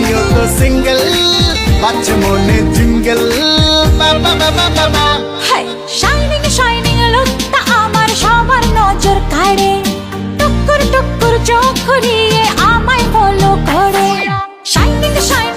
আমিও তো সিঙ্গেল, বাচ্চা মনে জিঙ্গেল। বাবা বাবা বাবা হাই শাইনিং শাইনিং লুকটা আমার সবার নজর কাড়ে, টুকুর টুকুর চোখ ঘুরিয়ে আমায় ফলো করে। Shining shining